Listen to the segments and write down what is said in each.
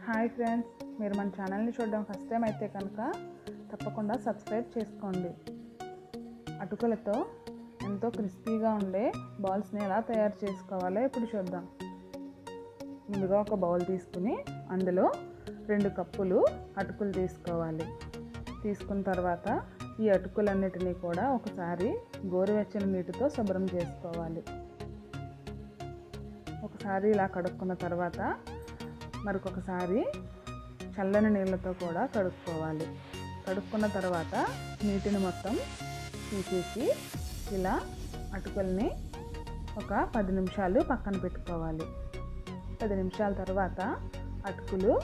Hi friends, మీరు మన ఛానల్ని చూడడం ఫస్ట్ టైం అయితే కనుక తప్పకుండా సబ్స్క్రైబ్ చేసుకోండి. అటుకులతో ఎంతో క్రిస్పీగా ఉండే బాల్స్ని ఎలా తయారు చేసుకోవాలో ఇప్పుడు చూద్దాం. ముందుగా ఒక బౌల్ తీసుకుని అందులో 2 కప్పులు అటుకులు తీసుకోవాలి. తీసుకున్న తర్వాత ఈ అటుకులన్నిటినీ కూడా ఒకసారి గోరువెచ్చని నీటితో శుభ్రం చేసుకోవాలి. ఒకసారి ఇలా కడుక్కున్న తర్వాత మరొకసారి చల్లని నీళ్ళతో కూడా కడుక్కోవాలి. కడుక్కున్న తర్వాత నీటిని మొత్తం తీసేసి ఇలా అటుకుల్ని ఒక 10 నిమిషాలు పక్కన పెట్టుకోవాలి. 10 నిమిషాల తర్వాత అటుకులు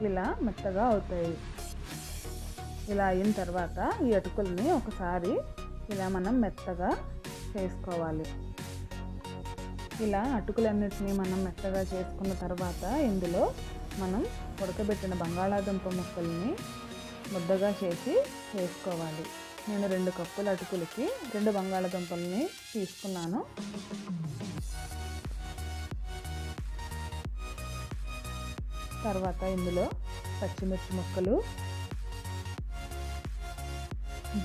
ఇలా మెత్తగా అవుతాయి. ఇలా అయిన తర్వాత ఈ అటుకుల్ని ఒకసారి ఇలా మనం మెత్తగా చేసుకోవాలి. ఇలా అటుకులన్నిటిని మనం మెత్తగా చేసుకున్న తర్వాత ఇందులో మనం ఉడకబెట్టిన బంగాళాదుంప ముక్కల్ని ముద్దగా చేసి వేసుకోవాలి. నేను 2 కప్పుల అటుకులకి 2 బంగాళాదుంపల్ని తీసుకున్నాను. తర్వాత ఇందులో పచ్చిమిర్చి ముక్కలు,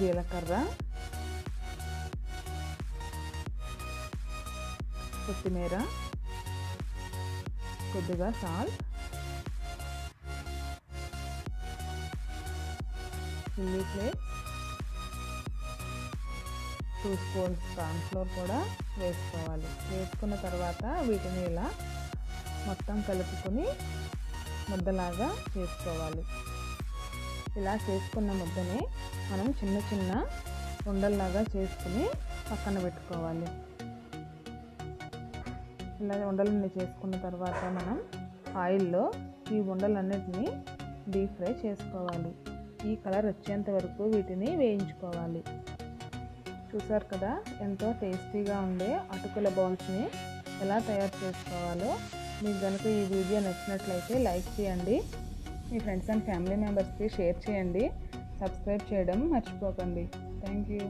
జీలకర్ర, కొత్తిమీర, కొద్దిగా salt, chilli flakes, 2 spoons cornflour కూడా వేసుకోవాలి. వేసుకున్న తర్వాత వీటిని ఇలా మొత్తం కలుపుకొని ముద్దలాగా చేసుకోవాలి. ఇలా చేసుకున్న ముద్దని మనం చిన్న చిన్న ఉండల్లాగా చేసుకుని పక్కన పెట్టుకోవాలి. ఇలా ఉండలన్నీ చేసుకున్న తర్వాత మనం ఆయిల్లో ఈ ఉండలన్నిటినీ డీప్ ఫ్రై చేసుకోవాలి. ఈ కలర్ వచ్చేంత వరకు వీటిని వేయించుకోవాలి. చూసారు కదా, ఎంతో టేస్టీగా ఉండే అటుకుల బాల్స్ని ఎలా తయారు చేసుకోవాలో. మీకు కనుక ఈ వీడియో నచ్చినట్లయితే లైక్ చేయండి, మీ ఫ్రెండ్స్ అండ్ ఫ్యామిలీ మెంబర్స్కి షేర్ చేయండి, సబ్స్క్రైబ్ చేయడం మర్చిపోకండి. Thank you.